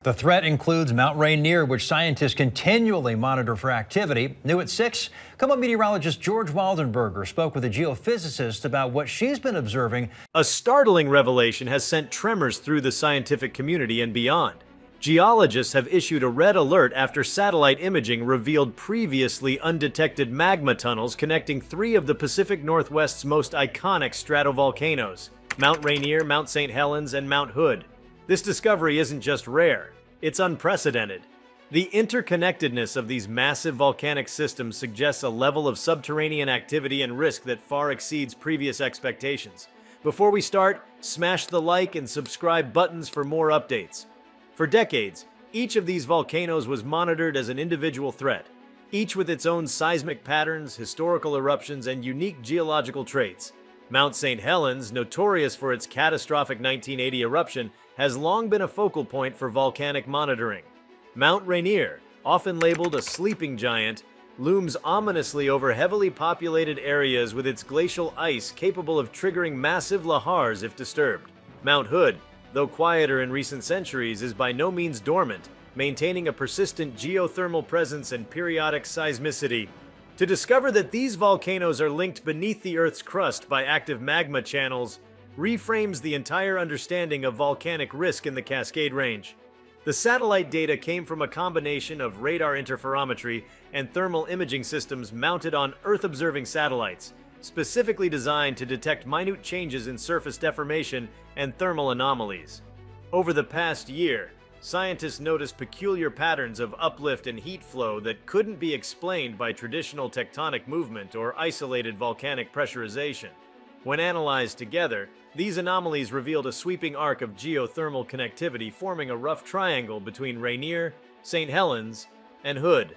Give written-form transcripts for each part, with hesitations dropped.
The threat includes Mount Rainier, which scientists continually monitor for activity. New at 6, KOMO meteorologist George Waldenberger spoke with a geophysicist about what she's been observing. A startling revelation has sent tremors through the scientific community and beyond. Geologists have issued a red alert after satellite imaging revealed previously undetected magma tunnels connecting three of the Pacific Northwest's most iconic stratovolcanoes: Mount Rainier, Mount St. Helens, and Mount Hood. This discovery isn't just rare, it's unprecedented. The interconnectedness of these massive volcanic systems suggests a level of subterranean activity and risk that far exceeds previous expectations. Before we start, smash the like and subscribe buttons for more updates. For decades, each of these volcanoes was monitored as an individual threat, each with its own seismic patterns, historical eruptions, and unique geological traits. Mount St. Helens, notorious for its catastrophic 1980 eruption, has long been a focal point for volcanic monitoring. Mount Rainier, often labeled a sleeping giant, looms ominously over heavily populated areas with its glacial ice capable of triggering massive lahars if disturbed. Mount Hood, though quieter in recent centuries, is by no means dormant, maintaining a persistent geothermal presence and periodic seismicity. To discover that these volcanoes are linked beneath the Earth's crust by active magma channels reframes the entire understanding of volcanic risk in the Cascade Range. The satellite data came from a combination of radar interferometry and thermal imaging systems mounted on Earth-observing satellites, specifically designed to detect minute changes in surface deformation and thermal anomalies. Over the past year, scientists noticed peculiar patterns of uplift and heat flow that couldn't be explained by traditional tectonic movement or isolated volcanic pressurization. When analyzed together, these anomalies revealed a sweeping arc of geothermal connectivity forming a rough triangle between Rainier, St. Helens, and Hood.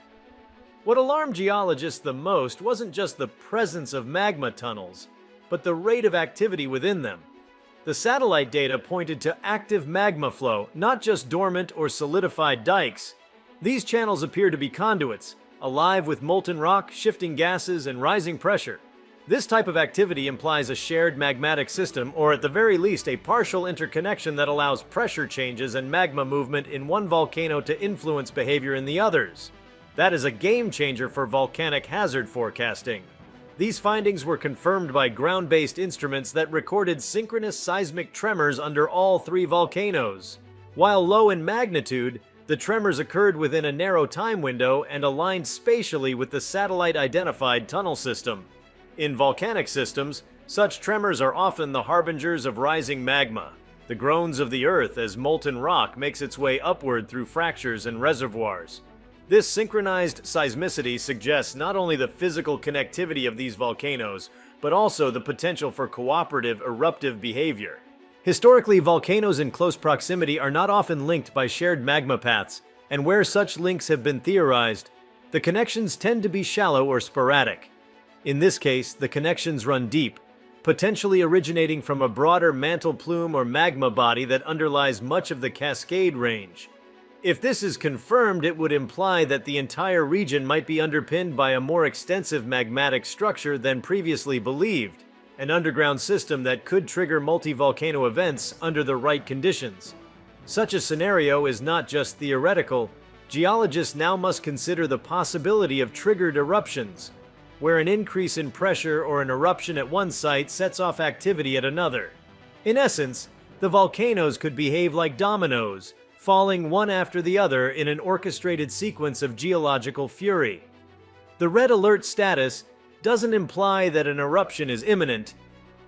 What alarmed geologists the most wasn't just the presence of magma tunnels, but the rate of activity within them. The satellite data pointed to active magma flow, not just dormant or solidified dikes. These channels appear to be conduits, alive with molten rock, shifting gases, and rising pressure. This type of activity implies a shared magmatic system, or at the very least a partial interconnection that allows pressure changes and magma movement in one volcano to influence behavior in the others. That is a game changer for volcanic hazard forecasting. These findings were confirmed by ground-based instruments that recorded synchronous seismic tremors under all three volcanoes. While low in magnitude, the tremors occurred within a narrow time window and aligned spatially with the satellite-identified tunnel system. In volcanic systems, such tremors are often the harbingers of rising magma, the groans of the earth as molten rock makes its way upward through fractures and reservoirs. This synchronized seismicity suggests not only the physical connectivity of these volcanoes, but also the potential for cooperative eruptive behavior. Historically, volcanoes in close proximity are not often linked by shared magma paths, and where such links have been theorized, the connections tend to be shallow or sporadic. In this case, the connections run deep, potentially originating from a broader mantle plume or magma body that underlies much of the Cascade Range. If this is confirmed, it would imply that the entire region might be underpinned by a more extensive magmatic structure than previously believed, an underground system that could trigger multi-volcano events under the right conditions. Such a scenario is not just theoretical. Geologists now must consider the possibility of triggered eruptions, where an increase in pressure or an eruption at one site sets off activity at another. In essence, the volcanoes could behave like dominoes, falling one after the other in an orchestrated sequence of geological fury. The red alert status doesn't imply that an eruption is imminent,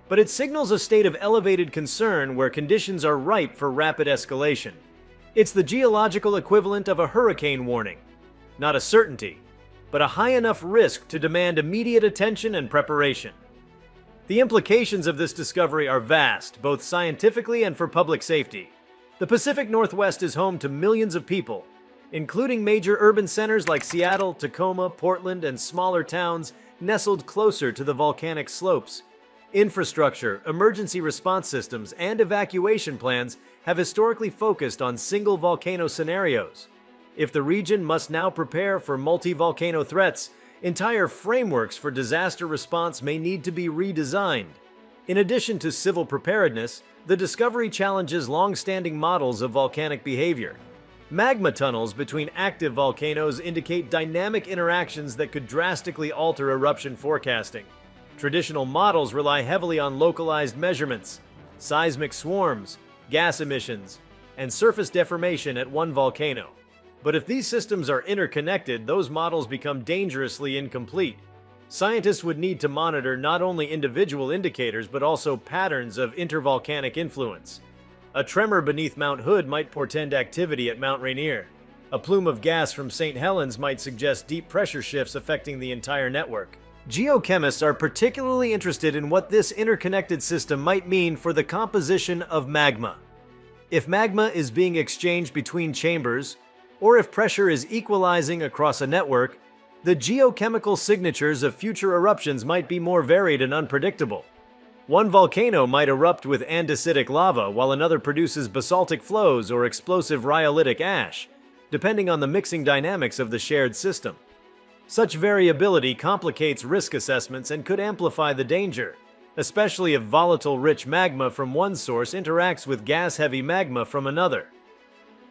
but it signals a state of elevated concern where conditions are ripe for rapid escalation. It's the geological equivalent of a hurricane warning, not a certainty, but a high enough risk to demand immediate attention and preparation. The implications of this discovery are vast, both scientifically and for public safety. The Pacific Northwest is home to millions of people, including major urban centers like Seattle, Tacoma, Portland, and smaller towns nestled closer to the volcanic slopes. Infrastructure, emergency response systems, and evacuation plans have historically focused on single volcano scenarios. If the region must now prepare for multi-volcano threats, entire frameworks for disaster response may need to be redesigned. In addition to civil preparedness, the discovery challenges long-standing models of volcanic behavior. Magma tunnels between active volcanoes indicate dynamic interactions that could drastically alter eruption forecasting. Traditional models rely heavily on localized measurements, seismic swarms, gas emissions, and surface deformation at one volcano. But if these systems are interconnected, those models become dangerously incomplete. Scientists would need to monitor not only individual indicators but also patterns of intervolcanic influence. A tremor beneath Mount Hood might portend activity at Mount Rainier. A plume of gas from St. Helens might suggest deep pressure shifts affecting the entire network. Geochemists are particularly interested in what this interconnected system might mean for the composition of magma. If magma is being exchanged between chambers, or if pressure is equalizing across a network, the geochemical signatures of future eruptions might be more varied and unpredictable. One volcano might erupt with andesitic lava while another produces basaltic flows or explosive rhyolitic ash, depending on the mixing dynamics of the shared system. Such variability complicates risk assessments and could amplify the danger, especially if volatile-rich magma from one source interacts with gas-heavy magma from another.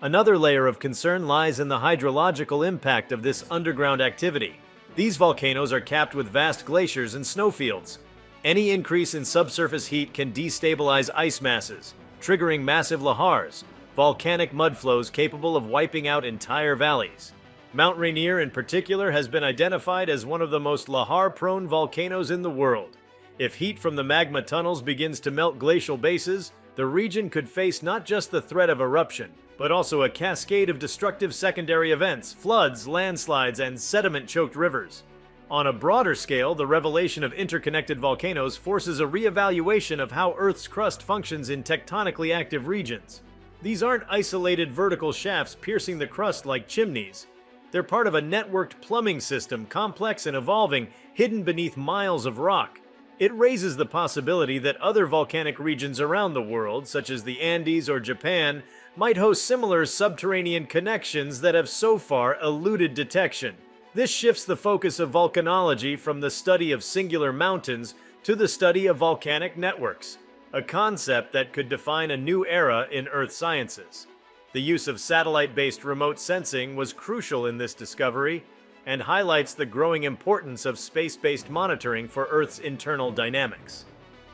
Another layer of concern lies in the hydrological impact of this underground activity. These volcanoes are capped with vast glaciers and snowfields. Any increase in subsurface heat can destabilize ice masses, triggering massive lahars, volcanic mudflows capable of wiping out entire valleys. Mount Rainier in particular has been identified as one of the most lahar-prone volcanoes in the world. If heat from the magma tunnels begins to melt glacial bases, the region could face not just the threat of eruption, but also a cascade of destructive secondary events, floods, landslides, and sediment-choked rivers. On a broader scale, the revelation of interconnected volcanoes forces a re-evaluation of how Earth's crust functions in tectonically active regions. These aren't isolated vertical shafts piercing the crust like chimneys. They're part of a networked plumbing system, complex and evolving, hidden beneath miles of rock. It raises the possibility that other volcanic regions around the world, such as the Andes or Japan, might host similar subterranean connections that have so far eluded detection. This shifts the focus of volcanology from the study of singular mountains to the study of volcanic networks, a concept that could define a new era in Earth sciences. The use of satellite-based remote sensing was crucial in this discovery and highlights the growing importance of space-based monitoring for Earth's internal dynamics.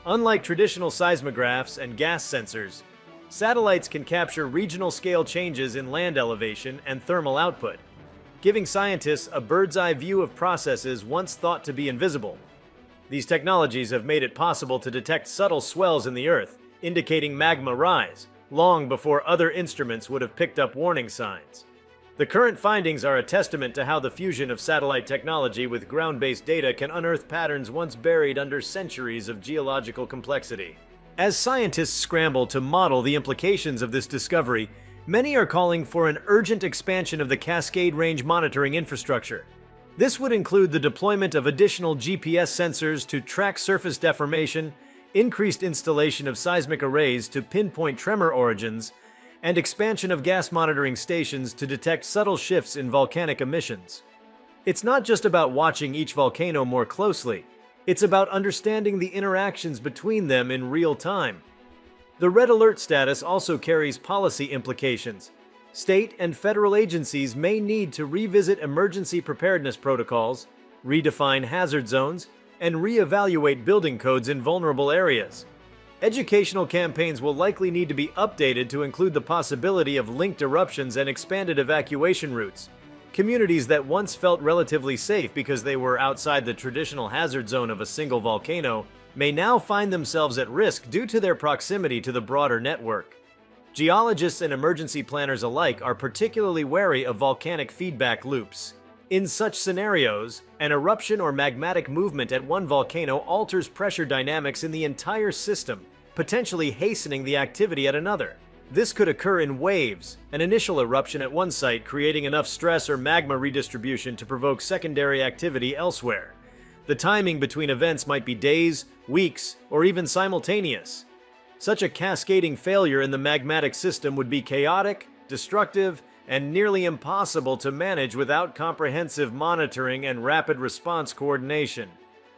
Unlike traditional seismographs and gas sensors, satellites can capture regional-scale changes in land elevation and thermal output, giving scientists a bird's-eye view of processes once thought to be invisible. These technologies have made it possible to detect subtle swells in the Earth, indicating magma rise, long before other instruments would have picked up warning signs. The current findings are a testament to how the fusion of satellite technology with ground-based data can unearth patterns once buried under centuries of geological complexity. As scientists scramble to model the implications of this discovery, many are calling for an urgent expansion of the Cascade Range monitoring infrastructure. This would include the deployment of additional GPS sensors to track surface deformation, increased installation of seismic arrays to pinpoint tremor origins, and expansion of gas monitoring stations to detect subtle shifts in volcanic emissions. It's not just about watching each volcano more closely, it's about understanding the interactions between them in real time. The red alert status also carries policy implications. State and federal agencies may need to revisit emergency preparedness protocols, redefine hazard zones, and reevaluate building codes in vulnerable areas. Educational campaigns will likely need to be updated to include the possibility of linked eruptions and expanded evacuation routes. Communities that once felt relatively safe because they were outside the traditional hazard zone of a single volcano may now find themselves at risk due to their proximity to the broader network. Geologists and emergency planners alike are particularly wary of volcanic feedback loops. In such scenarios, an eruption or magmatic movement at one volcano alters pressure dynamics in the entire system, potentially hastening the activity at another. This could occur in waves, an initial eruption at one site creating enough stress or magma redistribution to provoke secondary activity elsewhere. The timing between events might be days, weeks, or even simultaneous. Such a cascading failure in the magmatic system would be chaotic, destructive, and nearly impossible to manage without comprehensive monitoring and rapid response coordination.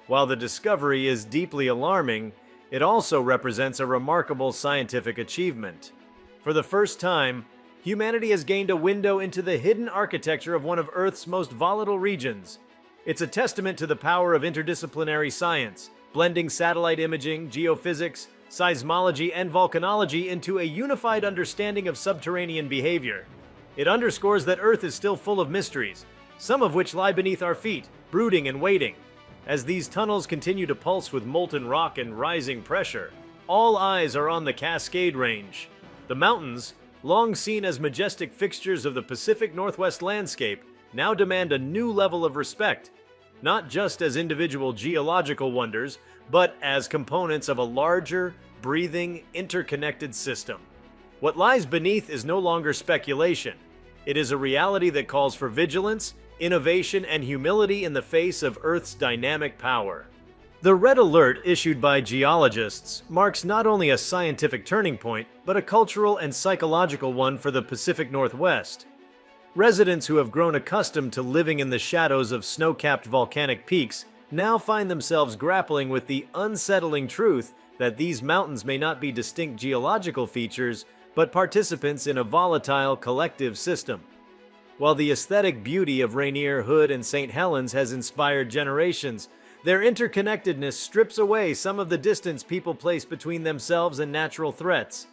While the discovery is deeply alarming, it also represents a remarkable scientific achievement. For the first time, humanity has gained a window into the hidden architecture of one of Earth's most volatile regions. It's a testament to the power of interdisciplinary science, blending satellite imaging, geophysics, seismology, and volcanology into a unified understanding of subterranean behavior. It underscores that Earth is still full of mysteries, some of which lie beneath our feet, brooding and waiting. As these tunnels continue to pulse with molten rock and rising pressure, all eyes are on the Cascade Range. The mountains, long seen as majestic fixtures of the Pacific Northwest landscape, now demand a new level of respect, not just as individual geological wonders, but as components of a larger, breathing, interconnected system. What lies beneath is no longer speculation. It is a reality that calls for vigilance, innovation, and humility in the face of Earth's dynamic power. The red alert issued by geologists marks not only a scientific turning point, but a cultural and psychological one for the Pacific Northwest. Residents who have grown accustomed to living in the shadows of snow-capped volcanic peaks now find themselves grappling with the unsettling truth that these mountains may not be distinct geological features, but participants in a volatile collective system. While the aesthetic beauty of Rainier, Hood, and St. Helens has inspired generations, their interconnectedness strips away some of the distance people place between themselves and natural threats.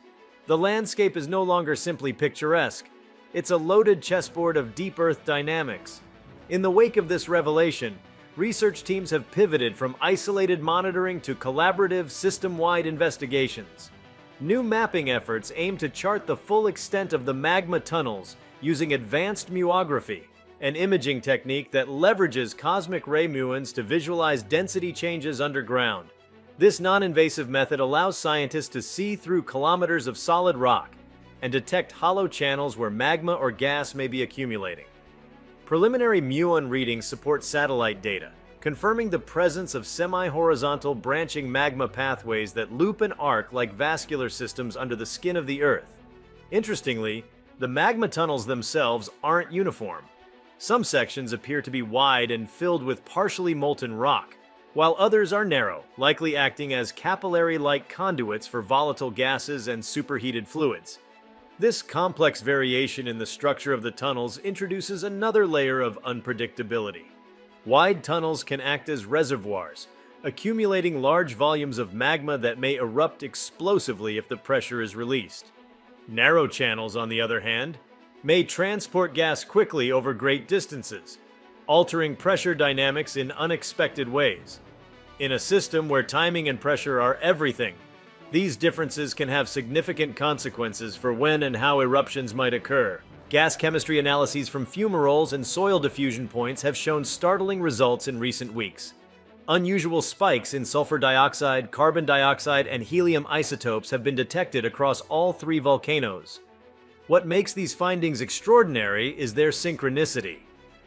The landscape is no longer simply picturesque. It's a loaded chessboard of deep Earth dynamics. In the wake of this revelation, research teams have pivoted from isolated monitoring to collaborative, system-wide investigations. New mapping efforts aim to chart the full extent of the magma tunnels using advanced muography, an imaging technique that leverages cosmic ray muons to visualize density changes underground. This non-invasive method allows scientists to see through kilometers of solid rock and detect hollow channels where magma or gas may be accumulating. Preliminary muon readings support satellite data, confirming the presence of semi-horizontal branching magma pathways that loop and arc like vascular systems under the skin of the Earth. Interestingly, the magma tunnels themselves aren't uniform. Some sections appear to be wide and filled with partially molten rock, while others are narrow, likely acting as capillary-like conduits for volatile gases and superheated fluids. This complex variation in the structure of the tunnels introduces another layer of unpredictability. Wide tunnels can act as reservoirs, accumulating large volumes of magma that may erupt explosively if the pressure is released. Narrow channels, on the other hand, may transport gas quickly over great distances, altering pressure dynamics in unexpected ways. In a system where timing and pressure are everything, these differences can have significant consequences for when and how eruptions might occur. Gas chemistry analyses from fumaroles and soil diffusion points have shown startling results in recent weeks. Unusual spikes in sulfur dioxide, carbon dioxide, and helium isotopes have been detected across all three volcanoes. What makes these findings extraordinary is their synchronicity.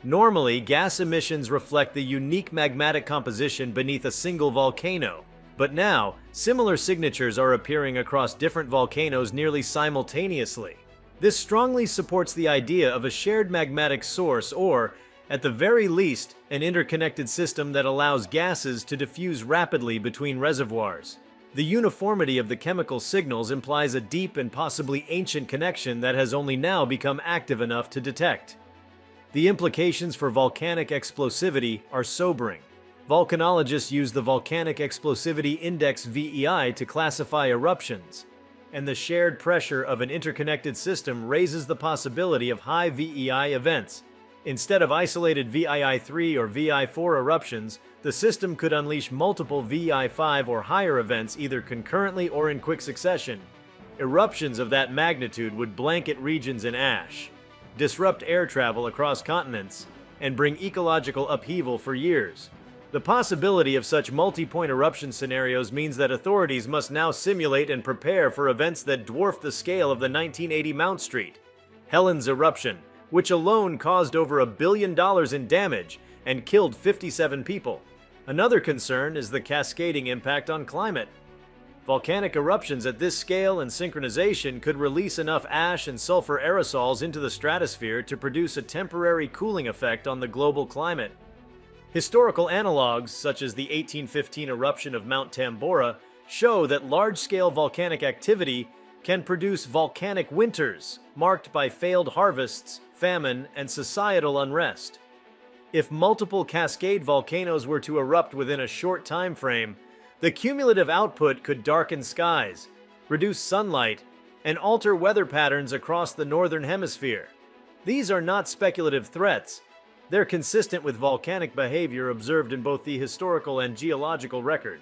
Normally, gas emissions reflect the unique magmatic composition beneath a single volcano. But now, similar signatures are appearing across different volcanoes nearly simultaneously. This strongly supports the idea of a shared magmatic source or, at the very least, an interconnected system that allows gases to diffuse rapidly between reservoirs. The uniformity of the chemical signals implies a deep and possibly ancient connection that has only now become active enough to detect. The implications for volcanic explosivity are sobering. Volcanologists use the Volcanic Explosivity Index (VEI) to classify eruptions, and the shared pressure of an interconnected system raises the possibility of high VEI events. Instead of isolated VEI3 or VEI4 eruptions, the system could unleash multiple VEI5 or higher events either concurrently or in quick succession. Eruptions of that magnitude would blanket regions in ash, disrupt air travel across continents, and bring ecological upheaval for years. The possibility of such multi-point eruption scenarios means that authorities must now simulate and prepare for events that dwarf the scale of the 1980 Mount Street Helens eruption, which alone caused over $1 billion in damage and killed 57 people. Another concern is the cascading impact on climate. Volcanic eruptions at this scale and synchronization could release enough ash and sulfur aerosols into the stratosphere to produce a temporary cooling effect on the global climate. Historical analogs, such as the 1815 eruption of Mount Tambora, show that large-scale volcanic activity can produce volcanic winters, marked by failed harvests, famine, and societal unrest. If multiple Cascade volcanoes were to erupt within a short time frame, the cumulative output could darken skies, reduce sunlight, and alter weather patterns across the northern hemisphere. These are not speculative threats. They're consistent with volcanic behavior observed in both the historical and geological record.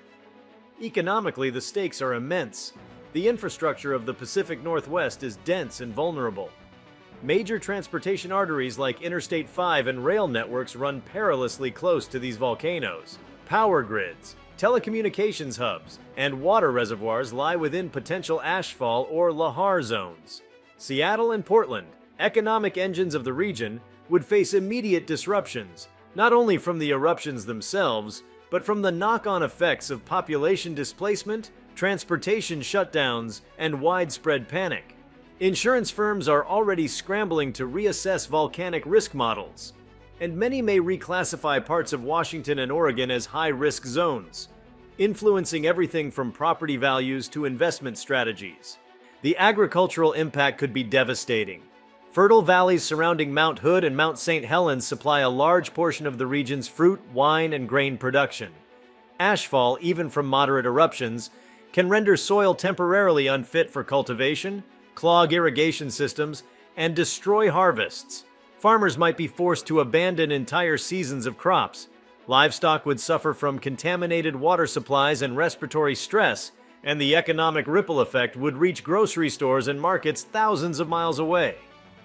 Economically, the stakes are immense. The infrastructure of the Pacific Northwest is dense and vulnerable. Major transportation arteries like Interstate 5 and rail networks run perilously close to these volcanoes. Power grids, telecommunications hubs, and water reservoirs lie within potential ashfall or lahar zones. Seattle and Portland, economic engines of the region, would face immediate disruptions, not only from the eruptions themselves, but from the knock-on effects of population displacement, transportation shutdowns, and widespread panic. Insurance firms are already scrambling to reassess volcanic risk models, and many may reclassify parts of Washington and Oregon as high-risk zones, influencing everything from property values to investment strategies. The agricultural impact could be devastating. Fertile valleys surrounding Mount Hood and Mount St. Helens supply a large portion of the region's fruit, wine, and grain production. Ashfall, even from moderate eruptions, can render soil temporarily unfit for cultivation, clog irrigation systems, and destroy harvests. Farmers might be forced to abandon entire seasons of crops. Livestock would suffer from contaminated water supplies and respiratory stress, and the economic ripple effect would reach grocery stores and markets thousands of miles away.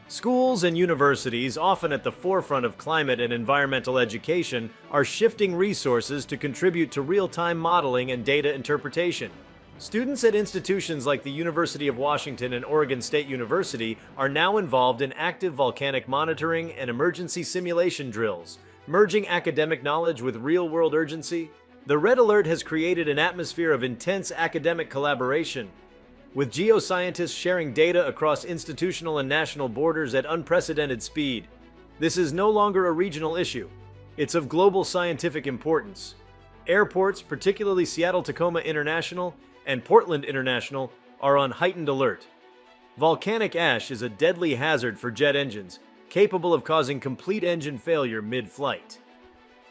Schools and universities, often at the forefront of climate and environmental education, are shifting resources to contribute to real-time modeling and data interpretation. Students at institutions like the University of Washington and Oregon State University are now involved in active volcanic monitoring and emergency simulation drills, merging academic knowledge with real-world urgency. The Red Alert has created an atmosphere of intense academic collaboration, with geoscientists sharing data across institutional and national borders at unprecedented speed. This is no longer a regional issue. It's of global scientific importance. Airports, particularly Seattle-Tacoma International and Portland International, are on heightened alert. Volcanic ash is a deadly hazard for jet engines, capable of causing complete engine failure mid-flight.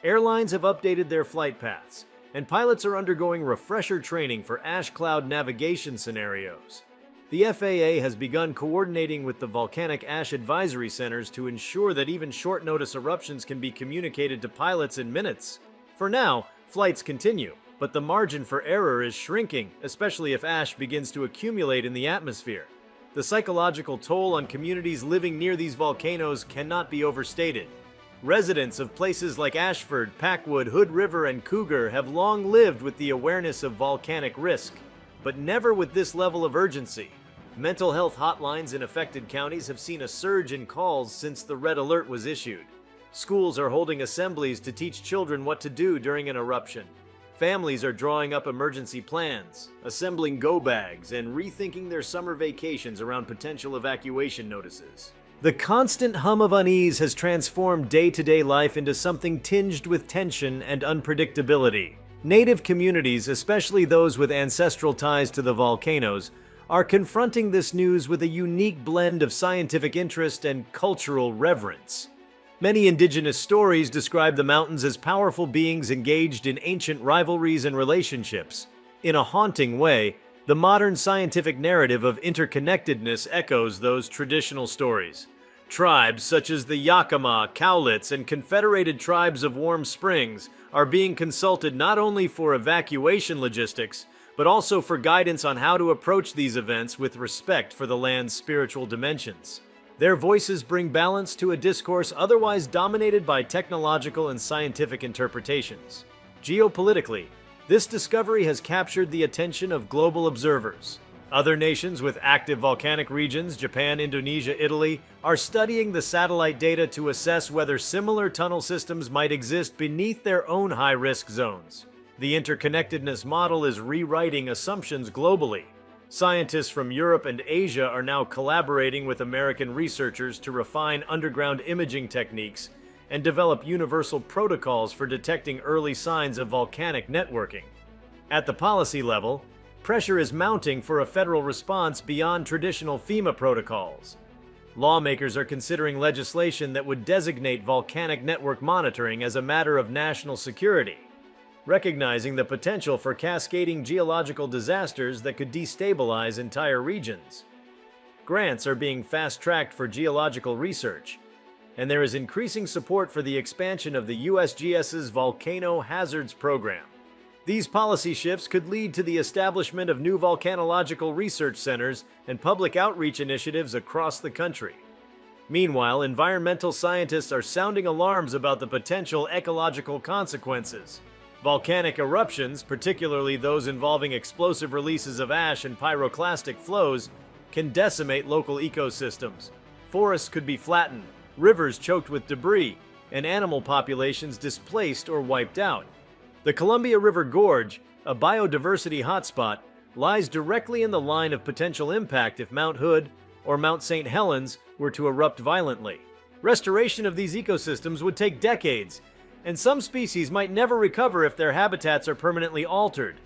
Airlines have updated their flight paths, and pilots are undergoing refresher training for ash cloud navigation scenarios. The FAA has begun coordinating with the volcanic ash advisory centers to ensure that even short-notice eruptions can be communicated to pilots in minutes. For now, flights continue, but the margin for error is shrinking, especially if ash begins to accumulate in the atmosphere. The psychological toll on communities living near these volcanoes cannot be overstated. Residents of places like Ashford, Packwood, Hood River, and Cougar have long lived with the awareness of volcanic risk, but never with this level of urgency. Mental health hotlines in affected counties have seen a surge in calls since the Red Alert was issued. Schools are holding assemblies to teach children what to do during an eruption. Families are drawing up emergency plans, assembling go bags, and rethinking their summer vacations around potential evacuation notices. The constant hum of unease has transformed day-to-day life into something tinged with tension and unpredictability. Native communities, especially those with ancestral ties to the volcanoes, are confronting this news with a unique blend of scientific interest and cultural reverence. Many indigenous stories describe the mountains as powerful beings engaged in ancient rivalries and relationships. In a haunting way, the modern scientific narrative of interconnectedness echoes those traditional stories. Tribes such as the Yakima, Cowlitz, and Confederated Tribes of Warm Springs are being consulted not only for evacuation logistics, but also for guidance on how to approach these events with respect for the land's spiritual dimensions. Their voices bring balance to a discourse otherwise dominated by technological and scientific interpretations. Geopolitically, this discovery has captured the attention of global observers. Other nations with active volcanic regions, Japan, Indonesia, Italy, are studying the satellite data to assess whether similar tunnel systems might exist beneath their own high-risk zones. The interconnectedness model is rewriting assumptions globally. Scientists from Europe and Asia are now collaborating with American researchers to refine underground imaging techniques and develop universal protocols for detecting early signs of volcanic networking. At the policy level, pressure is mounting for a federal response beyond traditional FEMA protocols. Lawmakers are considering legislation that would designate volcanic network monitoring as a matter of national security, recognizing the potential for cascading geological disasters that could destabilize entire regions. Grants are being fast-tracked for geological research, and there is increasing support for the expansion of the USGS's Volcano Hazards Program. These policy shifts could lead to the establishment of new volcanological research centers and public outreach initiatives across the country. Meanwhile, environmental scientists are sounding alarms about the potential ecological consequences. Volcanic eruptions, particularly those involving explosive releases of ash and pyroclastic flows, can decimate local ecosystems. Forests could be flattened, rivers choked with debris, and animal populations displaced or wiped out. The Columbia River Gorge, a biodiversity hotspot, lies directly in the line of potential impact if Mount Hood or Mount St. Helens were to erupt violently. Restoration of these ecosystems would take decades, and some species might never recover if their habitats are permanently altered.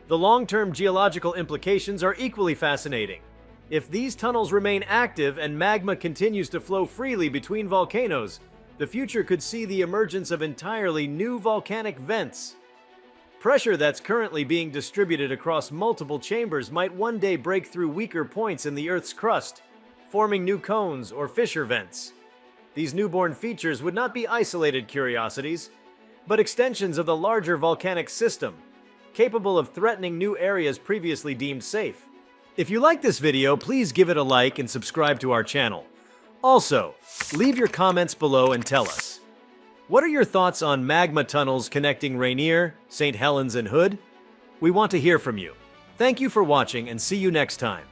The long-term geological implications are equally fascinating. If these tunnels remain active and magma continues to flow freely between volcanoes, the future could see the emergence of entirely new volcanic vents. Pressure that's currently being distributed across multiple chambers might one day break through weaker points in the Earth's crust, forming new cones or fissure vents. These newborn features would not be isolated curiosities, but extensions of the larger volcanic system, capable of threatening new areas previously deemed safe. If you like this video, please give it a like and subscribe to our channel. Also, leave your comments below and tell us, what are your thoughts on magma tunnels connecting Rainier, St. Helens, and Hood? We want to hear from you. Thank you for watching and see you next time.